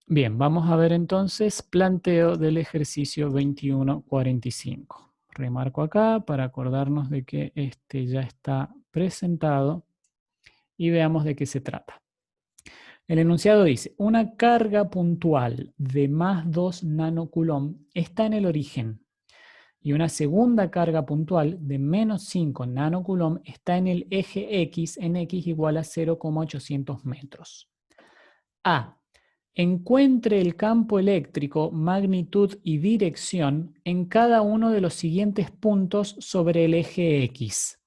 Bien, vamos a ver entonces planteo del ejercicio 21.45. Remarco acá para acordarnos de que este ya está presentado y veamos de qué se trata. El enunciado dice, una carga puntual de más 2 nanocoulomb está en el origen y una segunda carga puntual de menos 5 nanocoulomb está en el eje X en X igual a 0,800 metros. A. Encuentre el campo eléctrico, magnitud y dirección en cada uno de los siguientes puntos sobre el eje X.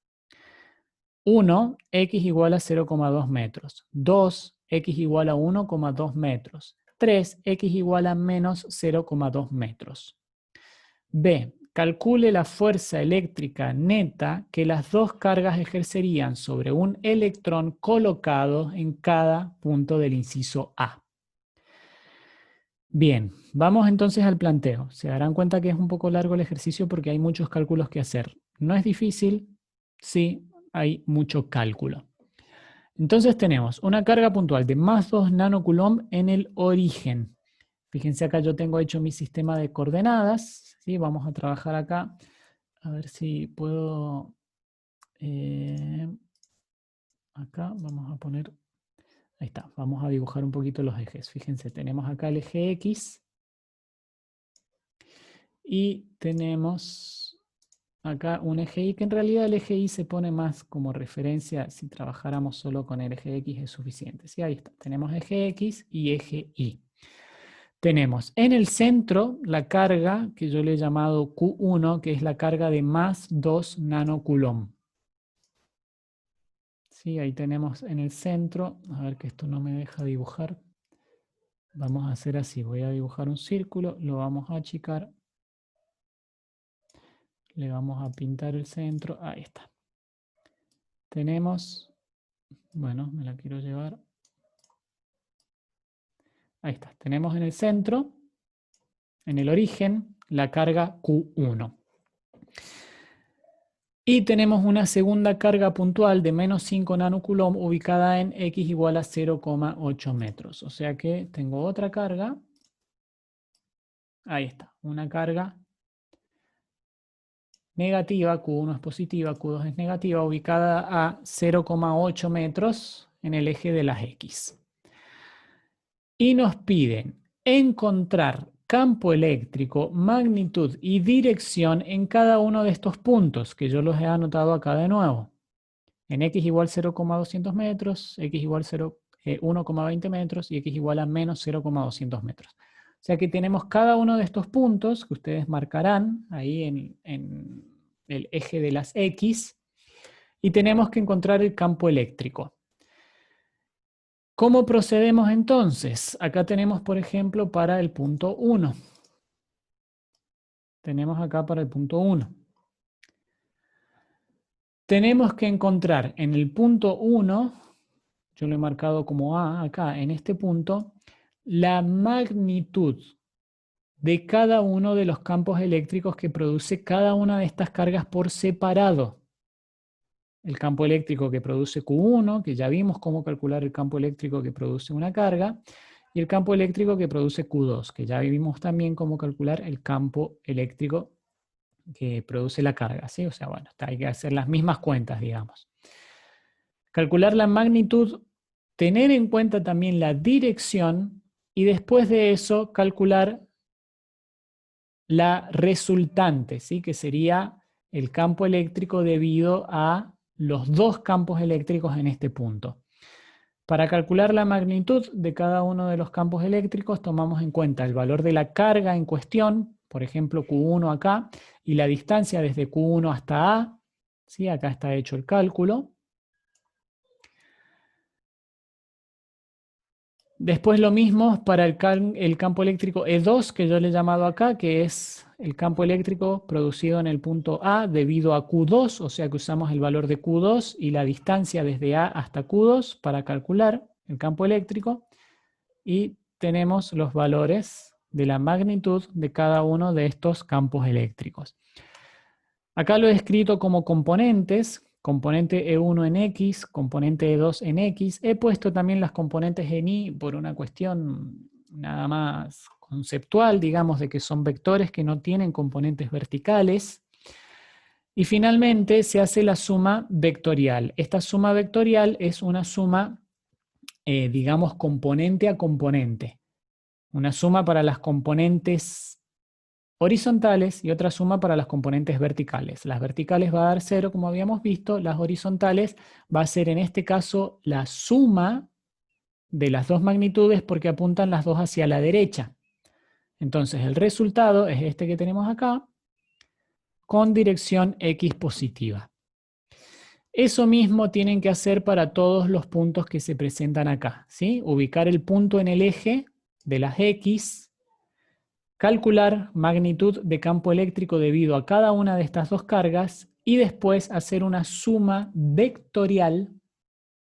1, X igual a 0,2 metros. 2, X igual a 1,2 metros. 3, X igual a menos 0,2 metros. B. Calcule la fuerza eléctrica neta que las dos cargas ejercerían sobre un electrón colocado en cada punto del inciso A. Bien, vamos entonces al planteo. Se darán cuenta que es un poco largo el ejercicio porque hay muchos cálculos que hacer. No es difícil, sí, hay mucho cálculo. Entonces tenemos una carga puntual de más 2 nanocoulomb en el origen. Fíjense acá yo tengo hecho mi sistema de coordenadas. ¿Sí? Vamos a trabajar acá. A ver si puedo... acá vamos a poner... Ahí está, vamos a dibujar un poquito los ejes. Fíjense, tenemos acá el eje X. Y tenemos acá un eje Y, que en realidad el eje Y se pone más como referencia. Si trabajáramos solo con el eje X es suficiente. ¿Sí? Ahí está, tenemos eje X y eje Y. Tenemos en el centro la carga que yo le he llamado Q1, que es la carga de más 2 nanocoulomb. ¿Sí? Ahí tenemos en el centro, a ver que esto no me deja dibujar. Vamos a hacer así, voy a dibujar un círculo, lo vamos a achicar. Le vamos a pintar el centro, ahí está. Tenemos, bueno, me la quiero llevar. Ahí está, tenemos en el centro, en el origen, la carga Q1. Y tenemos una segunda carga puntual de menos 5 nanocoulomb ubicada en X igual a 0,8 metros. O sea que tengo otra carga. Ahí está, una carga negativa, Q1 es positiva, Q2 es negativa, ubicada a 0,8 metros en el eje de las X. Y nos piden encontrar campo eléctrico, magnitud y dirección en cada uno de estos puntos, que yo los he anotado acá de nuevo. En X igual 0,200 metros, X igual 1,20 metros y X igual a menos 0,200 metros. O sea que tenemos cada uno de estos puntos que ustedes marcarán ahí en el eje de las X y tenemos que encontrar el campo eléctrico. ¿Cómo procedemos entonces? Acá tenemos, por ejemplo, para el punto 1. Tenemos acá para el punto 1. Tenemos que encontrar en el punto 1, yo lo he marcado como A acá, en este punto, la magnitud de cada uno de los campos eléctricos que produce cada una de estas cargas por separado. El campo eléctrico que produce Q1, que ya vimos cómo calcular el campo eléctrico que produce una carga, y el campo eléctrico que produce Q2, que ya vimos también cómo calcular el campo eléctrico que produce la carga, ¿sí? O sea, bueno, hay que hacer las mismas cuentas, digamos. Calcular la magnitud, tener en cuenta también la dirección y después de eso calcular la resultante, ¿sí? Que sería el campo eléctrico debido a los dos campos eléctricos en este punto. Para calcular la magnitud de cada uno de los campos eléctricos tomamos en cuenta el valor de la carga en cuestión, por ejemplo Q1 acá, y la distancia desde Q1 hasta A, ¿sí? Acá está hecho el cálculo. Después lo mismo para el campo eléctrico E2, que yo le he llamado acá, que es el campo eléctrico producido en el punto A debido a Q2, o sea que usamos el valor de Q2 y la distancia desde A hasta Q2 para calcular el campo eléctrico. Y tenemos los valores de la magnitud de cada uno de estos campos eléctricos. Acá lo he escrito como componentes, componente E1 en X, componente E2 en X. He puesto también las componentes en Y por una cuestión nada más conceptual, digamos, de que son vectores que no tienen componentes verticales. Y finalmente se hace la suma vectorial. Esta suma vectorial es una suma, digamos, componente a componente. Una suma para las componentes horizontales y otra suma para las componentes verticales. Las verticales va a dar 0, como habíamos visto. Las horizontales va a ser, en este caso, la suma de las dos magnitudes porque apuntan las dos hacia la derecha. Entonces, el resultado es este que tenemos acá, con dirección X positiva. Eso mismo tienen que hacer para todos los puntos que se presentan acá, ¿sí? Ubicar el punto en el eje de las X, calcular magnitud de campo eléctrico debido a cada una de estas dos cargas y después hacer una suma vectorial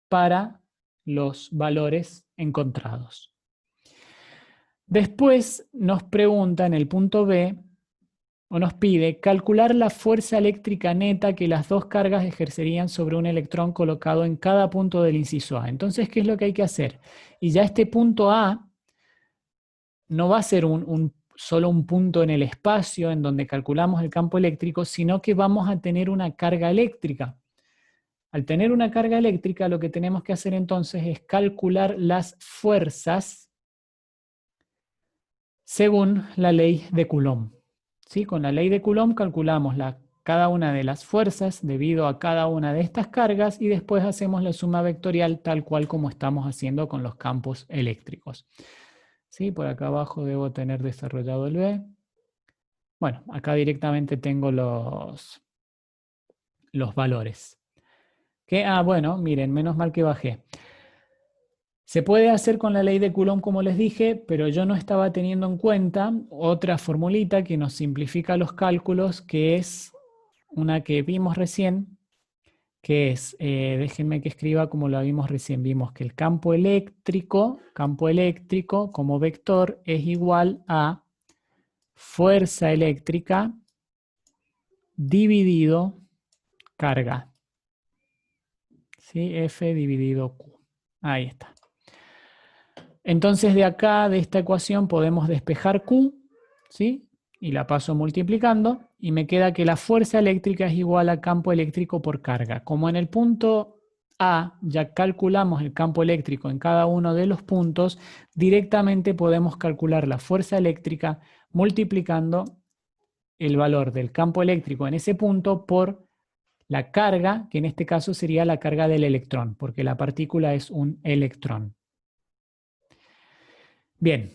para los valores encontrados. Después nos pregunta en el punto B, o nos pide calcular la fuerza eléctrica neta que las dos cargas ejercerían sobre un electrón colocado en cada punto del inciso A. Entonces, ¿qué es lo que hay que hacer? Y ya este punto A no va a ser solo un punto en el espacio en donde calculamos el campo eléctrico, sino que vamos a tener una carga eléctrica. Al tener una carga eléctrica, lo que tenemos que hacer entonces es calcular las fuerzas según la ley de Coulomb. ¿Sí? Con la ley de Coulomb calculamos cada una de las fuerzas debido a cada una de estas cargas y después hacemos la suma vectorial tal cual como estamos haciendo con los campos eléctricos. ¿Sí? Por acá abajo debo tener desarrollado el B. Bueno, acá directamente tengo los valores. Bueno, miren, menos mal que bajé. Se puede hacer con la ley de Coulomb, como les dije, pero yo no estaba teniendo en cuenta otra formulita que nos simplifica los cálculos, que es una que vimos recién, que es, déjenme que escriba como lo vimos recién, vimos que el campo eléctrico como vector es igual a fuerza eléctrica dividido carga. ¿Sí? F dividido Q. Ahí está. Entonces de acá, de esta ecuación, podemos despejar Q, ¿sí? Y la paso multiplicando, y me queda que la fuerza eléctrica es igual a campo eléctrico por carga. Como en el punto A ya calculamos el campo eléctrico en cada uno de los puntos, directamente podemos calcular la fuerza eléctrica multiplicando el valor del campo eléctrico en ese punto por la carga, que en este caso sería la carga del electrón, porque la partícula es un electrón. Bien,